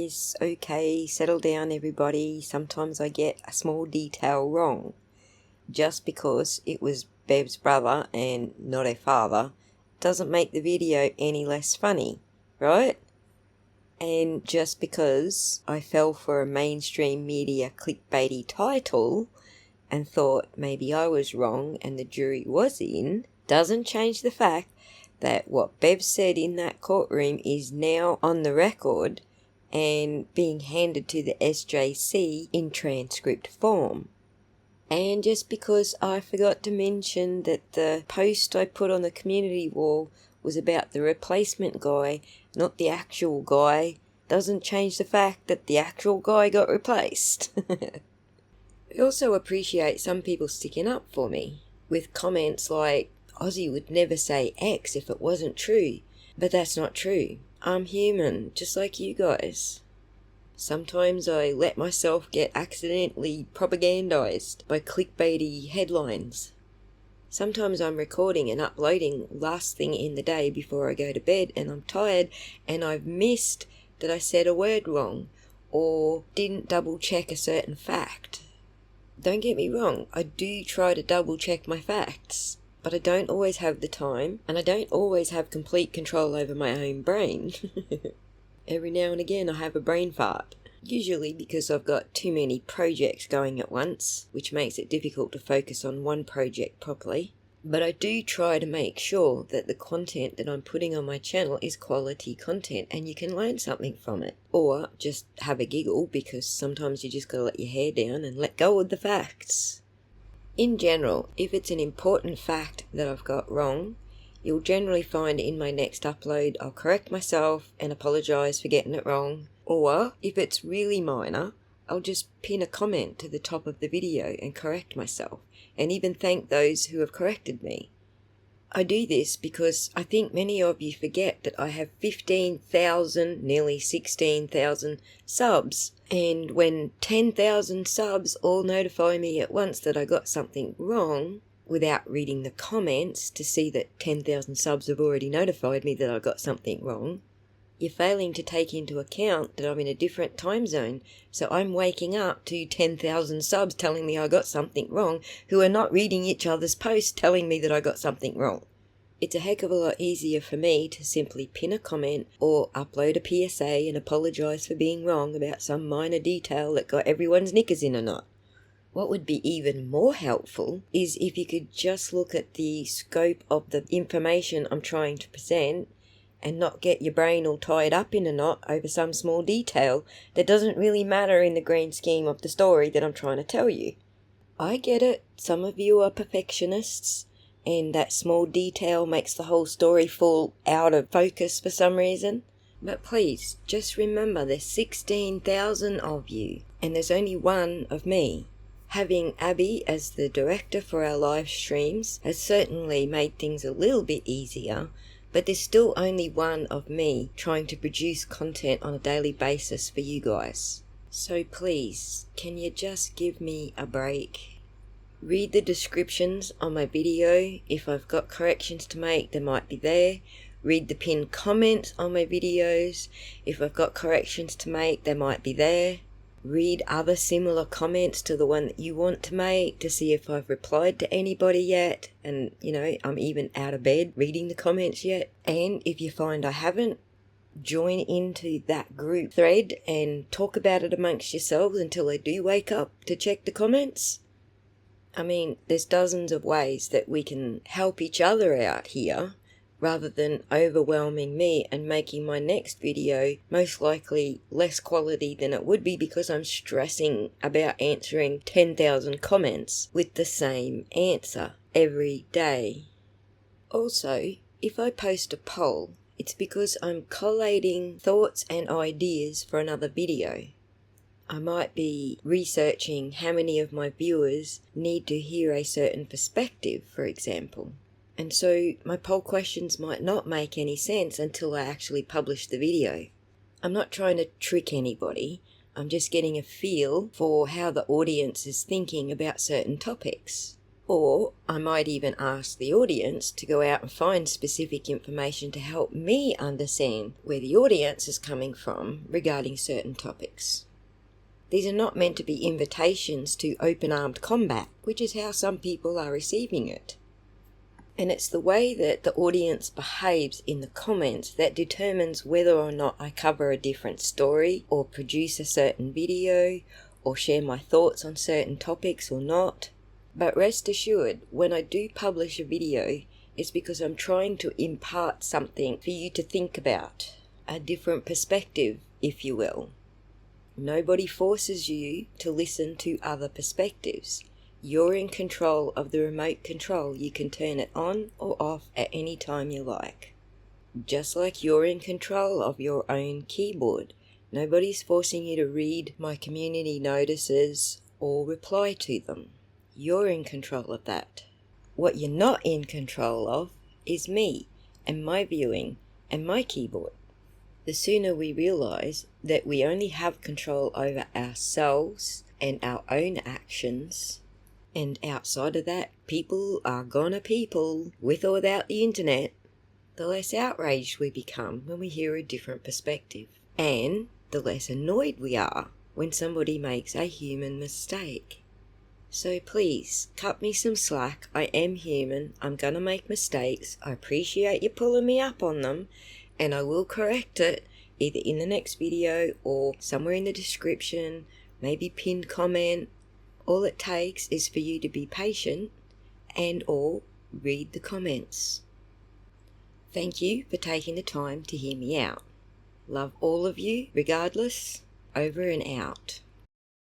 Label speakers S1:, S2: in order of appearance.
S1: Yes, okay, settle down everybody. Sometimes I get a small detail wrong. Just because it was Bev's brother and not her father doesn't make the video any less funny, right? And just because I fell for a mainstream media clickbaity title and thought maybe I was wrong and the jury was in, doesn't change the fact that what Bev said in that courtroom is now on the record and being handed to the SJC in transcript form. And just because I forgot to mention that the post I put on the community wall was about the replacement guy, not the actual guy, doesn't change the fact that the actual guy got replaced. I also appreciate some people sticking up for me, with comments like, Ozzy would never say X if it wasn't true, but that's not true. I'm human, just like you guys. Sometimes I let myself get accidentally propagandized by clickbaity headlines. Sometimes I'm recording and uploading last thing in the day before I go to bed and I'm tired and I've missed that I said a word wrong or didn't double check a certain fact. Don't get me wrong, I do try to double check my facts, but I don't always have the time and I don't always have complete control over my own brain. Every now and again I have a brain fart, usually because I've got too many projects going at once, which makes it difficult to focus on one project properly. But I do try to make sure that the content that I'm putting on my channel is quality content and you can learn something from it. Or just have a giggle because sometimes you just gotta let your hair down and let go of the facts. In general, if it's an important fact that I've got wrong, you'll generally find in my next upload I'll correct myself and apologise for getting it wrong. Or, if it's really minor, I'll just pin a comment to the top of the video and correct myself, and even thank those who have corrected me. I do this because I think many of you forget that I have 15,000, nearly 16,000 subs, and when 10,000 subs all notify me at once that I got something wrong, without reading the comments to see that 10,000 subs have already notified me that I got something wrong, you're failing to take into account that I'm in a different time zone, so I'm waking up to 10,000 subs telling me I got something wrong, who are not reading each other's posts telling me that I got something wrong. It's a heck of a lot easier for me to simply pin a comment or upload a PSA and apologise for being wrong about some minor detail that got everyone's knickers in a knot. What would be even more helpful is if you could just look at the scope of the information I'm trying to present and not get your brain all tied up in a knot over some small detail that doesn't really matter in the grand scheme of the story that I'm trying to tell you. I get it, some of you are perfectionists, and that small detail makes the whole story fall out of focus for some reason. But please, just remember there's 16,000 of you, and there's only one of me. Having Abby as the director for our live streams has certainly made things a little bit easier, but there's still only one of me trying to produce content on a daily basis for you guys. So please, can you just give me a break? Read the descriptions on my video. If I've got corrections to make, they might be there. Read the pinned comments on my videos. If I've got corrections to make, they might be there. Read other similar comments to the one that you want to make to see if I've replied to anybody yet, and I'm even out of bed reading the comments yet. And if you find I haven't, join into that group thread and talk about it amongst yourselves until I do wake up to check the comments. I mean, there's dozens of ways that we can help each other out here, rather than overwhelming me and making my next video most likely less quality than it would be because I'm stressing about answering 10,000 comments with the same answer every day. Also, if I post a poll, it's because I'm collating thoughts and ideas for another video. I might be researching how many of my viewers need to hear a certain perspective, for example. And so my poll questions might not make any sense until I actually publish the video. I'm not trying to trick anybody. I'm just getting a feel for how the audience is thinking about certain topics. Or I might even ask the audience to go out and find specific information to help me understand where the audience is coming from regarding certain topics. These are not meant to be invitations to open-armed combat, which is how some people are receiving it. And it's the way that the audience behaves in the comments that determines whether or not I cover a different story or produce a certain video or share my thoughts on certain topics or not. But rest assured, when I do publish a video, it's because I'm trying to impart something for you to think about, a different perspective, if you will. Nobody forces you to listen to other perspectives. You're in control of the remote control. You can turn it on or off at any time you like. Just like you're in control of your own keyboard. Nobody's forcing you to read my community notices or reply to them. You're in control of that. What you're not in control of is me and my viewing and my keyboard. The sooner we realize that we only have control over ourselves and our own actions, and outside of that, people are gonna people, with or without the internet, the less outraged we become when we hear a different perspective. And the less annoyed we are when somebody makes a human mistake. So please, cut me some slack. I am human. I'm gonna make mistakes. I appreciate you pulling me up on them, and I will correct it either in the next video or somewhere in the description, maybe pinned comment. All it takes is for you to be patient and or read the comments. Thank you for taking the time to hear me out. Love all of you, regardless. Over and out.